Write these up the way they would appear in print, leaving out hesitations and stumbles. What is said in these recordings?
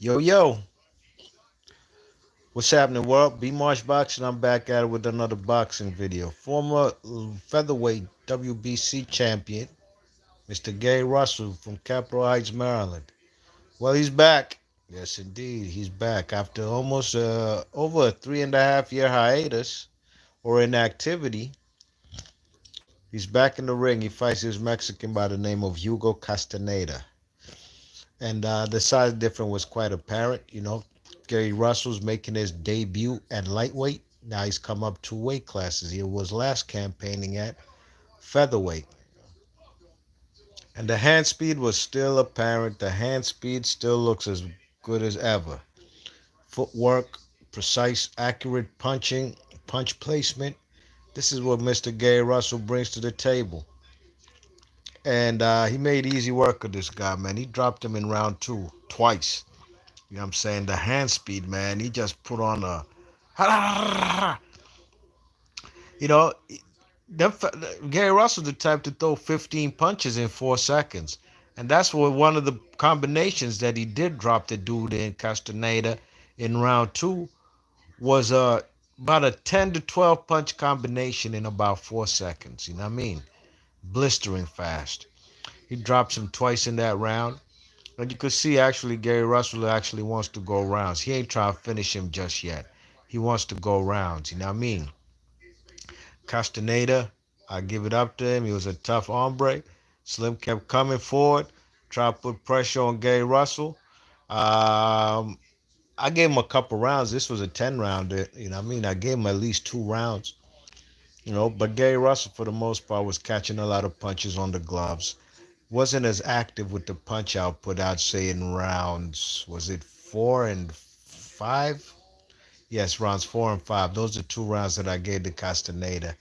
Yo, yo, what's happening, world? B Marsh Boxing. I'm back at it with another boxing video. Former featherweight WBC champion, Mr. Gary Russell from Capitol Heights, Maryland. Well, he's back. Yes, indeed, he's back after almost over a 3.5 year hiatus or inactivity. He's back in the ring. He fights his Mexican by the name of Hugo Castaneda. And the size difference was quite apparent. Gary Russell's making his debut at lightweight. Now he's come up 2 weight classes. He was last campaigning at featherweight. And the hand speed was still apparent. The hand speed still looks as good as ever. Footwork, precise, accurate punching, punch placement. This is what Mr. Gary Russell brings to the table. And he made easy work of this guy, man. He dropped him in round 2 twice. You know what I'm saying? The hand speed, man. He just put on a. You know, Gary Russell's the type to throw 15 punches in 4 seconds. And that's what one of the combinations that he did drop the dude in Castaneda in round 2 was about a 10 to 12 punch combination in about 4 seconds. You know what I mean? Blistering fast. He drops him twice in that round. And you could see actually Gary Russell actually wants to go rounds. He ain't trying to finish him just yet. He wants to go rounds. You know what I mean? Castaneda, I give it up to him. He was a tough hombre. Slim kept coming forward, trying to put pressure on Gary Russell. Um, I gave him a couple rounds. This was a 10 rounder. You know what I mean? I gave him at least 2 rounds. But Gary Russell, for the most part, was catching a lot of punches on the gloves. Wasn't as active with the punch output, I'd say, in rounds. Was it 4 and 5? Yes, rounds 4 and 5. Those are 2 rounds that I gave to Castaneda.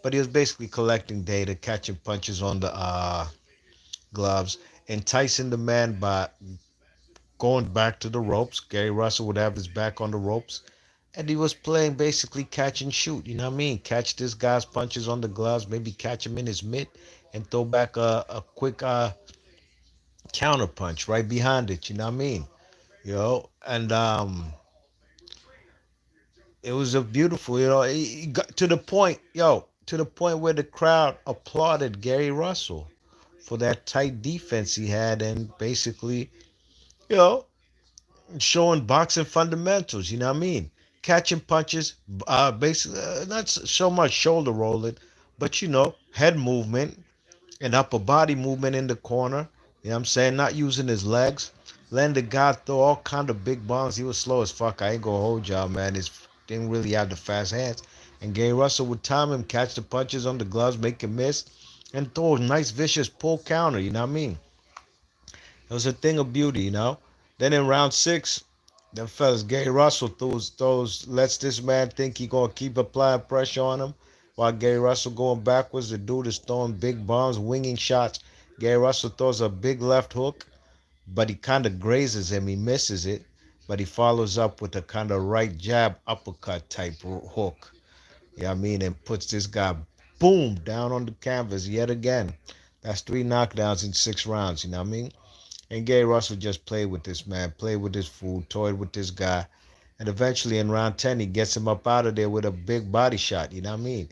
But he was basically collecting data, catching punches on the gloves, enticing the man by going back to the ropes. Gary Russell would have his back on the ropes. And he was playing basically catch and shoot. You know what I mean? Catch this guy's punches on the gloves, maybe catch him in his mitt, and throw back a quick counter punch right behind it. You know what I mean? And it was a beautiful, he got to the point, to the point where the crowd applauded Gary Russell for that tight defense he had and basically, you know, showing boxing fundamentals. You know what I mean? Catching punches, basically not so much shoulder rolling, but head movement and upper body movement in the corner. You know what I'm saying? Not using his legs. Letting the guy throw all kind of big bombs. He was slow as fuck. I ain't gonna hold y'all, man. He didn't really have the fast hands. And Gary Russell would time him, catch the punches on the gloves, make him miss, and throw a nice vicious pull counter. You know what I mean? It was a thing of beauty. Then in round 6, them fellas, Gary Russell lets this man think he gonna keep applying pressure on him, while Gary Russell going backwards. The dude is throwing big bombs, winging shots. Gary Russell throws a big left hook, but he kind of grazes him. He misses it, but he follows up with a kind of right jab uppercut type hook. You know what I mean? And puts this guy, boom, down on the canvas yet again. That's 3 knockdowns in 6 rounds. You know what I mean? And Gary Russell just played with this man, played with this fool, toyed with this guy. And eventually in round 10, he gets him up out of there with a big body shot. You know what I mean?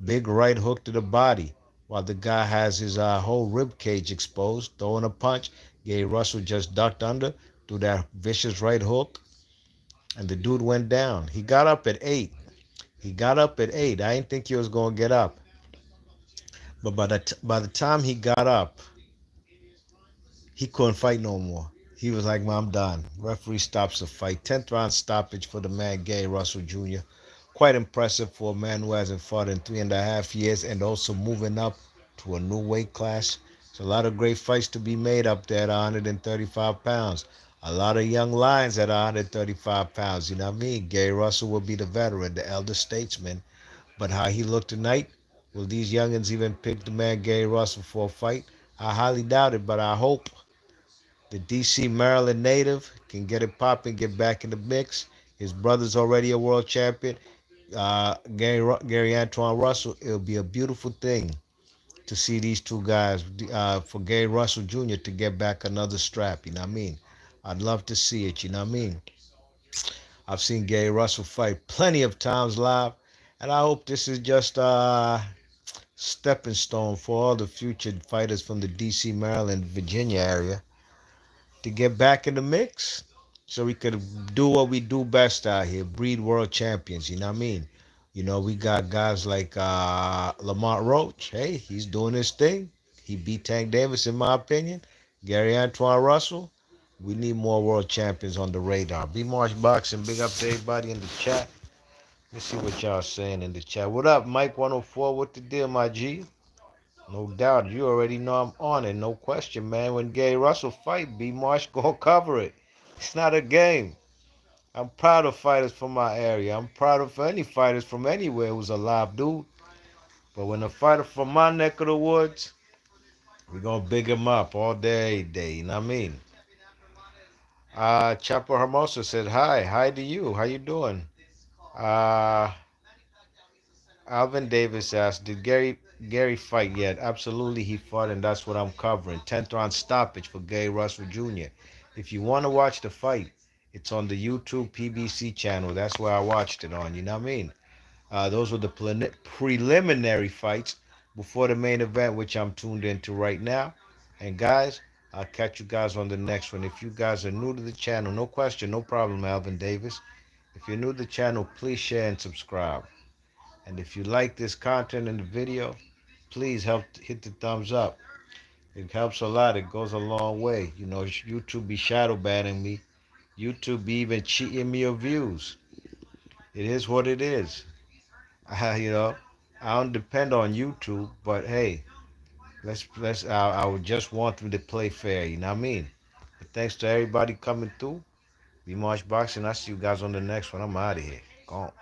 Big right hook to the body. While the guy has his whole rib cage exposed, throwing a punch. Gary Russell just ducked under, threw that vicious right hook, and the dude went down. He got up at 8. He got up at 8. I didn't think he was going to get up. But by the time he got up, he couldn't fight no more. He was like, "Man, I'm done." Referee stops the fight. 10th round stoppage for the man, Gary Russell Jr. Quite impressive for a man who hasn't fought in 3.5 years and also moving up to a new weight class. There's a lot of great fights to be made up there at 135 pounds. A lot of young lions at 135 pounds. You know what I mean? Gary Russell will be the veteran, the elder statesman. But how he looked tonight, will these youngins even pick the man Gary Russell for a fight? I highly doubt it, but I hope the D.C. Maryland native can get it popping, get back in the mix. His brother's already a world champion. Gary Antoine Russell. It'll be a beautiful thing to see these two guys. For Gary Russell Jr. to get back another strap. You know what I mean? I'd love to see it. You know what I mean? I've seen Gary Russell fight plenty of times live, and I hope this is just a stepping stone for all the future fighters from the D.C., Maryland, Virginia area to get back in the mix, so we could do what we do best out here, breed world champions. You know what I mean? You know, we got guys like Lamont Roach. Hey, he's doing his thing. He beat Tank Davis, in my opinion. Gary Antoine Russell. We need more world champions on the radar. B March Boxing, big up to everybody in the chat. Let's see what y'all saying in the chat. What up, Mike 104? What the deal, my G? No doubt. You already know I'm on it. No question, man. When Gary Russell fight, B Marsh gonna cover it. It's not a game. I'm proud of fighters from my area. I'm proud of any fighters from anywhere who's a live dude. But when a fighter from my neck of the woods, we gonna big him up all day, day. You know what I mean? Chapo Hermoso said, hi to you. How you doing? Uh, Alvin Davis asked, did Gary fight yet? Absolutely, he fought, and that's what I'm covering. 10th round stoppage for Gary Russell Jr. If you want to watch the fight, it's on the YouTube PBC channel. That's where I watched it on. You know what I mean? Those were the preliminary fights before the main event, which I'm tuned into right now. And guys, I'll catch you guys on the next one. If you guys are new to the channel, no question, no problem, Alvin Davis. If you're new to the channel, please share and subscribe. And if you like this content in the video, please help hit the thumbs up. It helps a lot. It goes a long way. You know, YouTube be shadow banning me. YouTube be even cheating me of views. It is what it is. You know, I don't depend on YouTube, but hey, I would just want them to play fair. You know what I mean? But thanks to everybody coming through. Be March Boxing. I see you guys on the next one. I'm out of here. Gone.